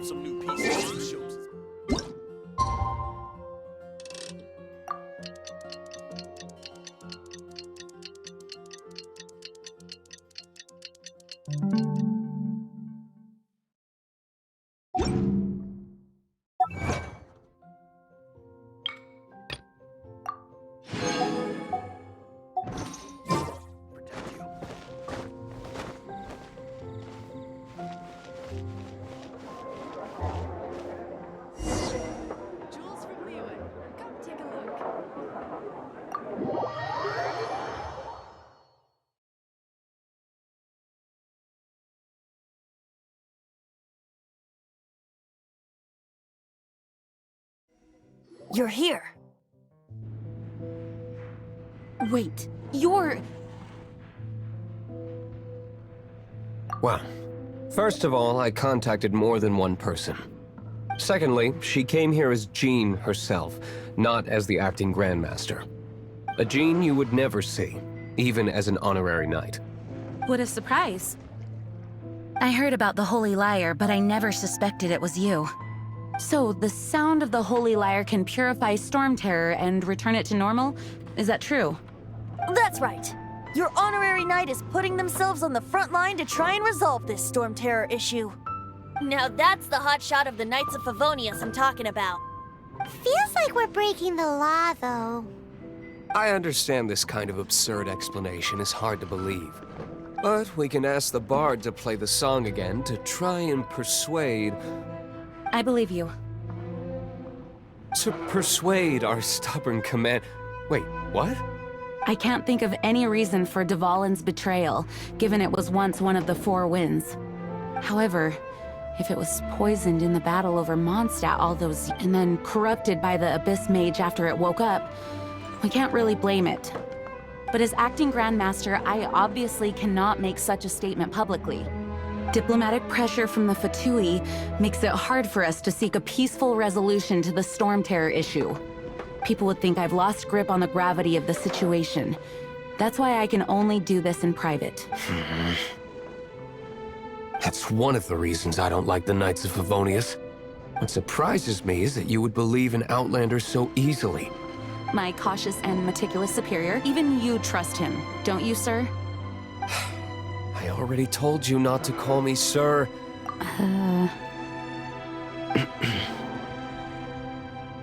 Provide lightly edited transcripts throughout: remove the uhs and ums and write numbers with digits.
some new pieces, some shows. Jules from Lyre. Come take a look. You're here. Wait, you're... Well, first of all, I contacted more than one person. Secondly, she came here as Jean herself, not as the acting Grandmaster. A Jean you would never see, even as an honorary knight. What a surprise. I heard about the Holy Lyre, but I never suspected it was you. So, the sound of the Holy Lyre can purify Storm Terror and return it to normal? Is that true? That's right. Your honorary knight is putting themselves on the front line to try and resolve this Storm Terror issue. Now that's the hotshot of the Knights of Favonius I'm talking about. Feels like we're breaking the law, though. I understand this kind of absurd explanation is hard to believe. But we can ask the bard to play the song again to try and persuade... I believe you. To persuade our stubborn command... Wait, what? I can't think of any reason for Dvalin's betrayal, given it was once one of the Four Winds. However, if it was poisoned in the battle over Mondstadt all those... and then corrupted by the Abyss Mage after it woke up, we can't really blame it. But as acting Grandmaster, I obviously cannot make such a statement publicly. Diplomatic pressure from the Fatui makes it hard for us to seek a peaceful resolution to the Storm Terror issue. People would think I've lost grip on the gravity of the situation. That's why I can only do this in private. That's one of the reasons I don't like the Knights of Favonius. What surprises me is that you would believe in Outlander so easily. My cautious and meticulous superior, even you trust him, don't you, sir? I already told you not to call me sir.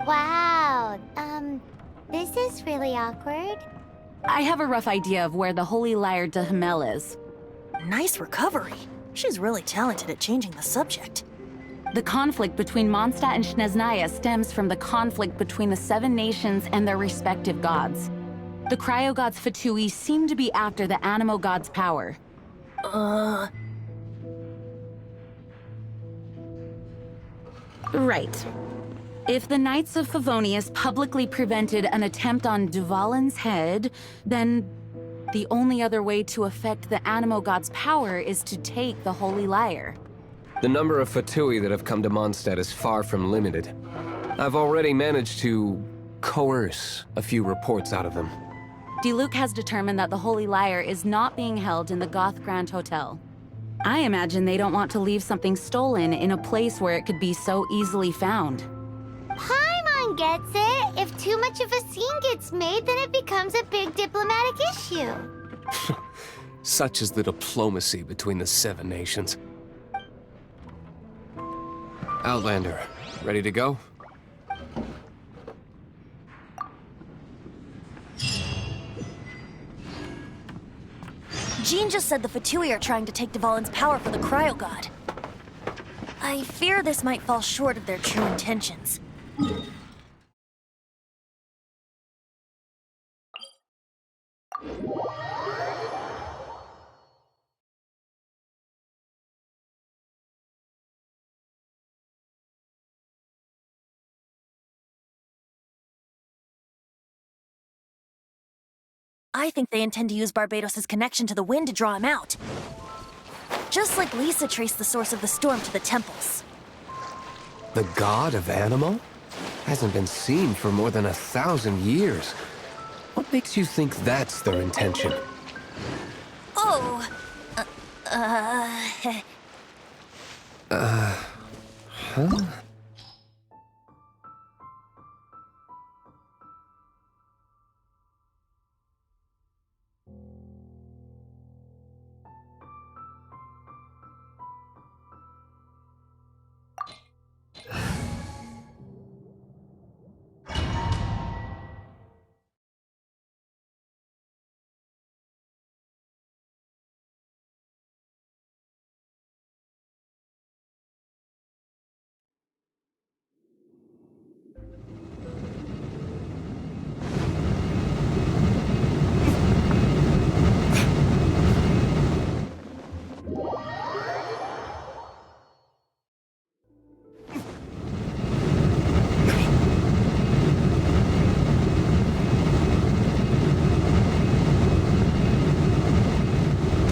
Wow, this is really awkward. I have a rough idea of where the Holy Lyre de Himmel is. Nice recovery. She's really talented at changing the subject. The conflict between Mondstadt and Snezhnaya stems from the conflict between the Seven Nations and their respective gods. The cryo-gods Fatui seem to be after the Animo god's power. Right. If the Knights of Favonius publicly prevented an attempt on Dvalin's head, then the only other way to affect the Animo god's power is to take the Holy Lyre. The number of Fatui that have come to Mondstadt is far from limited. I've already managed to coerce a few reports out of them. Diluc has determined that the Holy Lyre is not being held in the Goth Grand Hotel. I imagine they don't want to leave something stolen in a place where it could be so easily found. Paimon gets it. If too much of a scene gets made, then it becomes a big diplomatic issue. Such is the diplomacy between the Seven Nations. Outlander, ready to go? Jean just said the Fatui are trying to take Dvalin's power for the Cryo God. I fear this might fall short of their true intentions. I think they intend to use Barbados' connection to the wind to draw him out. Just like Lisa traced the source of the storm to the temples. The god of Animo? Hasn't been seen for more than 1,000 years. What makes you think that's their intention? Oh! Huh?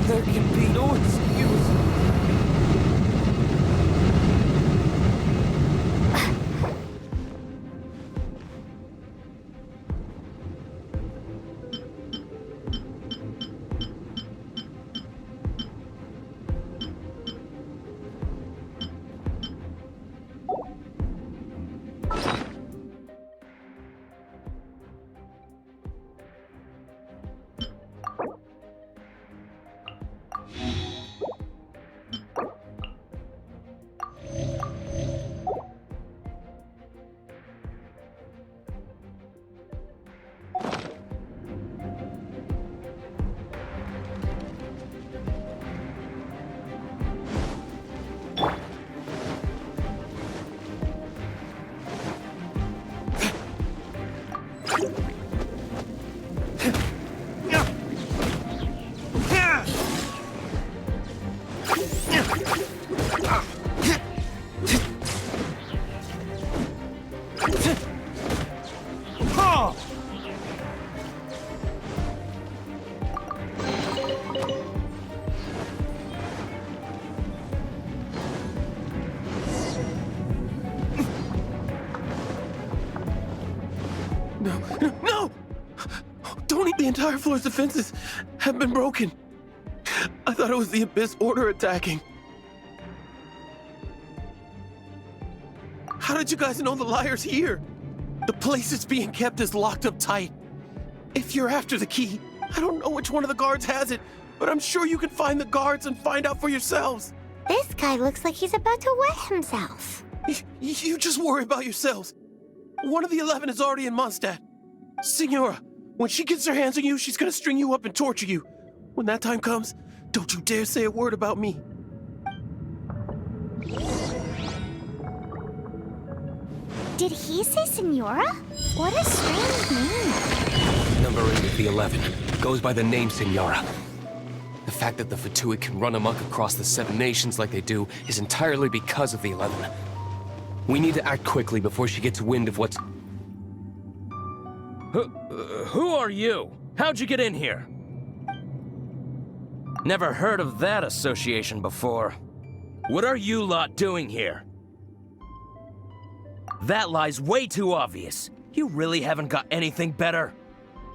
There can be no excuse. No! Don't eat the entire floor's defenses have been broken. I thought it was the Abyss Order attacking. How did you guys know the Lyre's here? The place it's being kept is locked up tight. If you're after the key, I don't know which one of the guards has it, but I'm sure you can find the guards and find out for yourselves. This guy looks like he's about to wet himself. You just worry about yourselves. One of the 11 is already in Mondstadt. Signora, when she gets her hands on you, she's gonna string you up and torture you. When that time comes, don't you dare say a word about me. Did he say Senora? What a strange name. Number 8 of the 11 goes by the name Senora. The fact that the Fatuit can run amok across the 7 nations like they do is entirely because of the 11. We need to act quickly before she gets wind of what's... Who are you? How'd you get in here? Never heard of that association before. What are you lot doing here? That lie's way too obvious. You really haven't got anything better.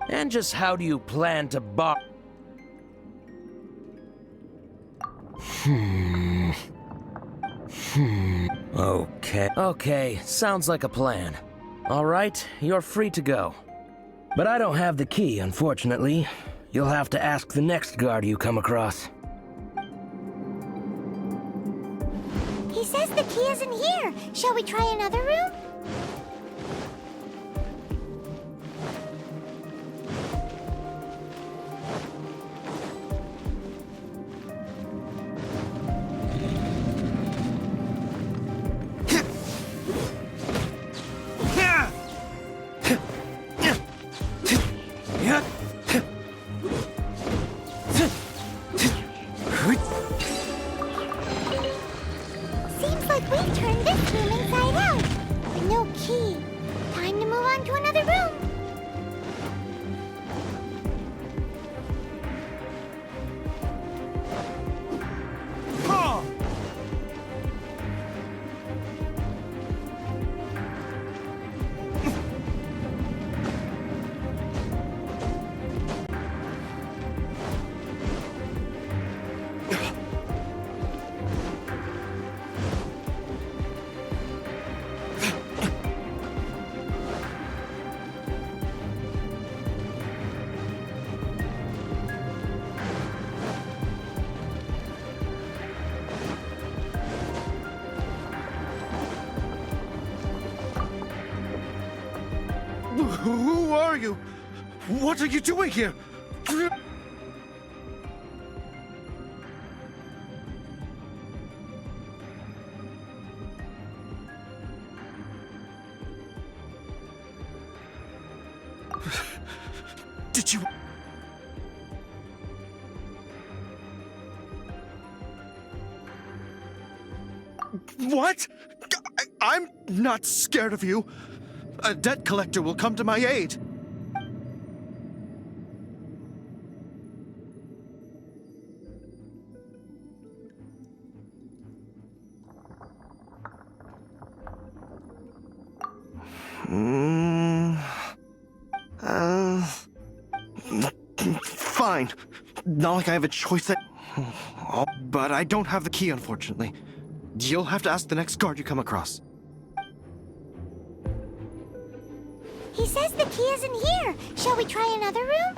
And just how do you plan to Okay, sounds like a plan. All right, you're free to go. But I don't have the key, unfortunately. You'll have to ask the next guard you come across. He says the key isn't here. Shall we try another room? Seems like we've turned this room inside out. No Who are you? What are you doing here? Did you... What? I'm not scared of you. A debt collector will come to my aid. Fine. Not like I have a choice. But I don't have the key, unfortunately. You'll have to ask the next guard you come across. He says the key isn't here. Shall we try another room?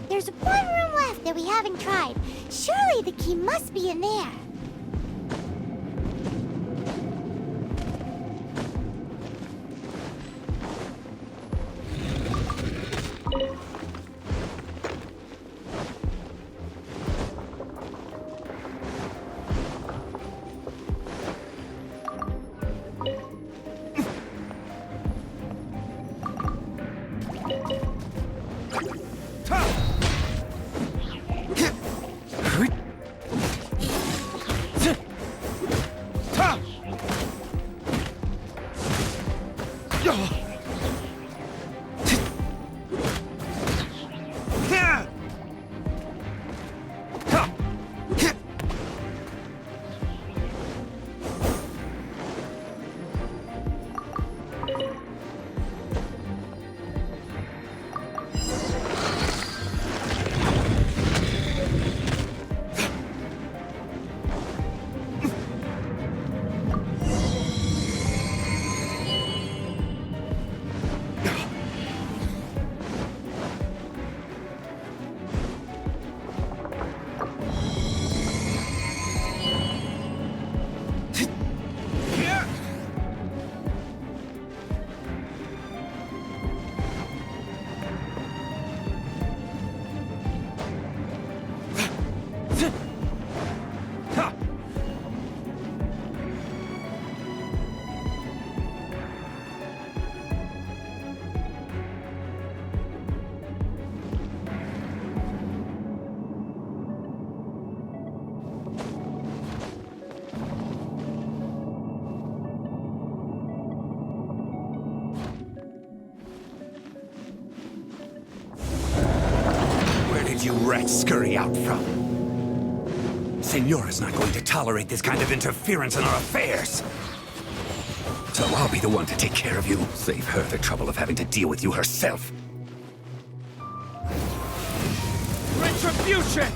There's one room left that we haven't tried. Surely the key must be in there. You rats scurry out from? Senora's not going to tolerate this kind of interference in our affairs. So I'll be the one to take care of you. Save her the trouble of having to deal with you herself. Retribution!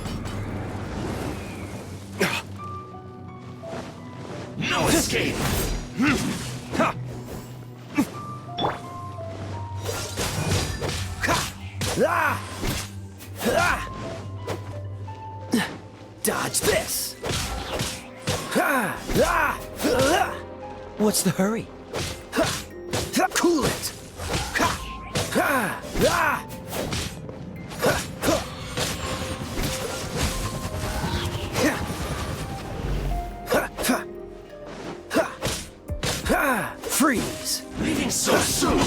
No escape! Dodge this! What's the hurry? Cool it! Freeze! Leaving so soon!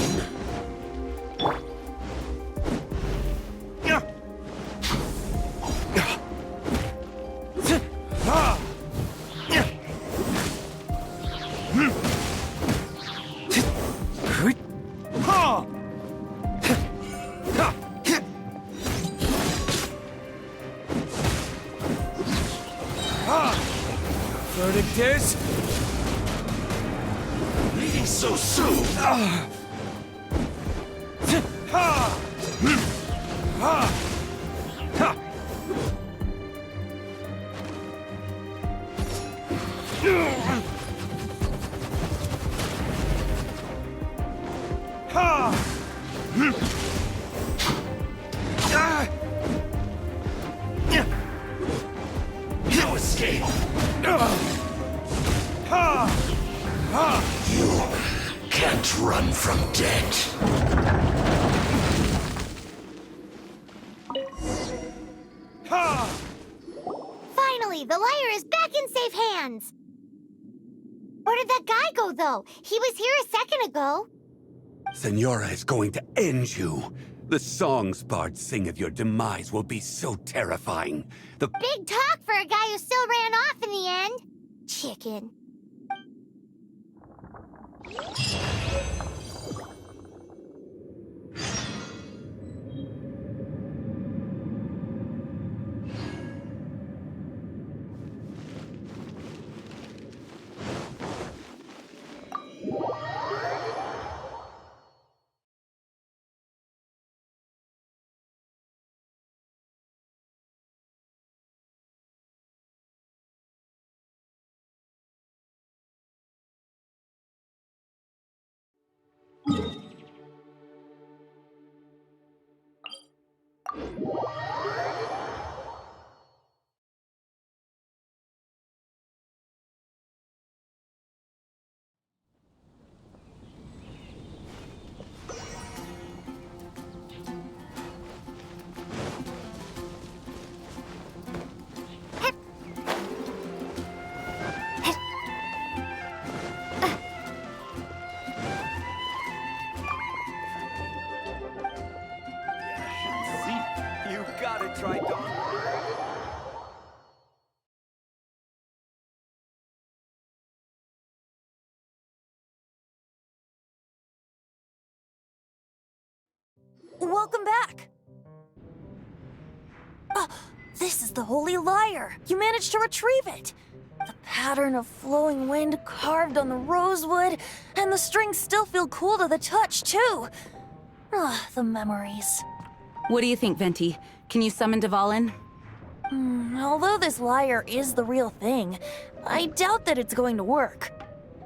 Verdict is... Leaving so soon! No escape! You can't run from death. Finally, the Lyre is back in safe hands! Where did that guy go, though? He was here a second ago. Senora is going to end you. The songs bards sing of your demise will be so terrifying. The Big talk for a guy who still ran off in the end. Chicken. Welcome back! This is the Holy Lyre! You managed to retrieve it! The pattern of flowing wind carved on the rosewood, and the strings still feel cool to the touch, too! The memories. What do you think, Venti? Can you summon Dvalin? Although this lyre is the real thing, I doubt that it's going to work.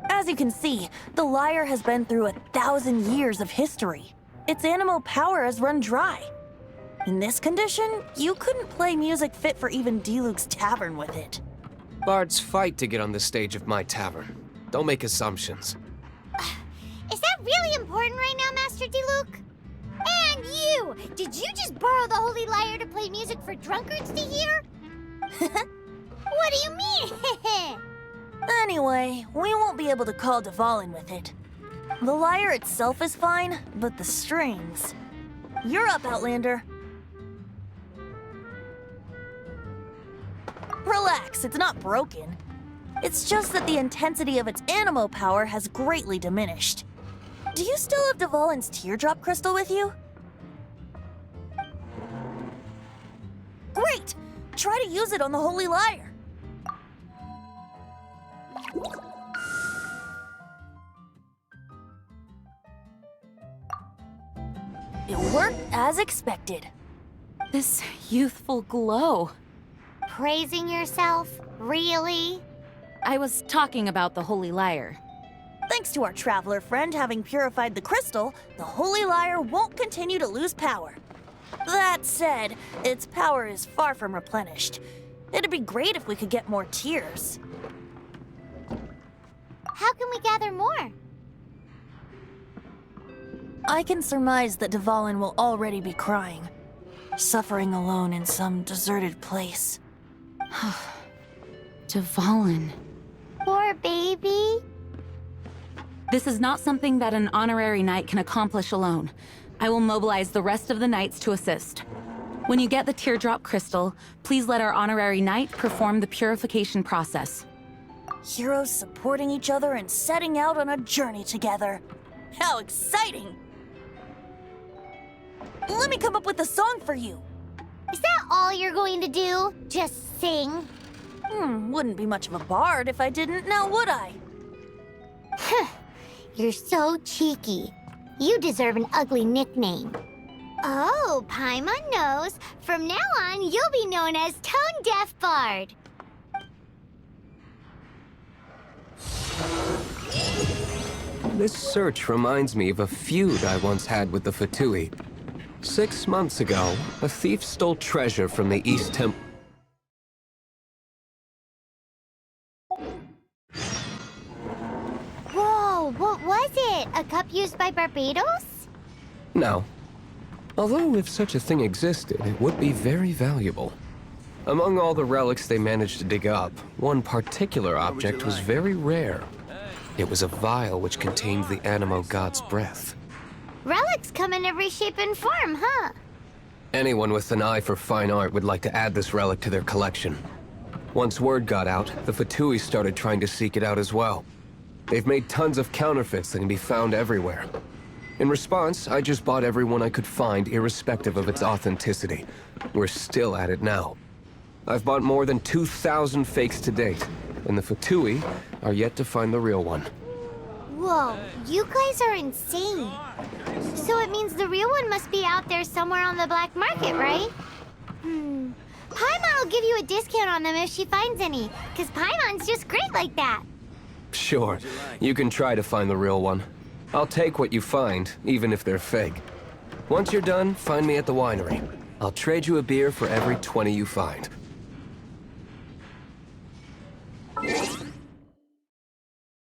As you can see, the lyre has been through 1,000 years of history. Its animal power has run dry. In this condition, you couldn't play music fit for even D-Luke's tavern with it. Bards fight to get on the stage of my tavern. Don't make assumptions. Is that really important right now, Master D-Luke? And you! Did you just borrow the Holy Lyre to play music for drunkards to hear? What do you mean? Anyway, we won't be able to call Dvalin with it. The lyre itself is fine, but the strings... You're up, Outlander. Relax, it's not broken. It's just that the intensity of its animo power has greatly diminished. Do you still have Dvalin's teardrop crystal with you? Great! Try to use it on the Holy Lyre. It worked as expected. This youthful glow. Praising yourself? Really? I was talking about the Holy Lyre. Thanks to our traveler friend having purified the crystal, the Holy Lyre won't continue to lose power. That said, its power is far from replenished. It'd be great if we could get more tears. How can we gather more? I can surmise that Dvalin will already be crying, suffering alone in some deserted place. Dvalin. Poor baby. This is not something that an honorary knight can accomplish alone. I will mobilize the rest of the knights to assist. When you get the teardrop crystal, please let our honorary knight perform the purification process. Heroes supporting each other and setting out on a journey together. How exciting! Let me come up with a song for you. Is that all you're going to do? Just sing? Wouldn't be much of a bard if I didn't, now would I? You're so cheeky. You deserve an ugly nickname. Oh, Paimon knows. From now on, you'll be known as Tone Deaf Bard. This search reminds me of a feud I once had with the Fatui. 6 months ago, a thief stole treasure from the East Temple. Whoa, what was it? A cup used by Barbados? No. Although if such a thing existed, it would be very valuable. Among all the relics they managed to dig up, one particular object was very rare. It was a vial which contained the Animo god's breath. Relics come in every shape and form, huh? Anyone with an eye for fine art would like to add this relic to their collection. Once word got out, the Fatui started trying to seek it out as well. They've made tons of counterfeits that can be found everywhere. In response, I just bought every one I could find, irrespective of its authenticity. We're still at it now. I've bought more than 2,000 fakes to date, and the Fatui are yet to find the real one. Whoa, you guys are insane. So it means the real one must be out there somewhere on the black market, right? Paimon will give you a discount on them if she finds any, because Paimon's just great like that. Sure, you can try to find the real one. I'll take what you find, even if they're fake. Once you're done, find me at the winery. I'll trade you a beer for every 20 you find.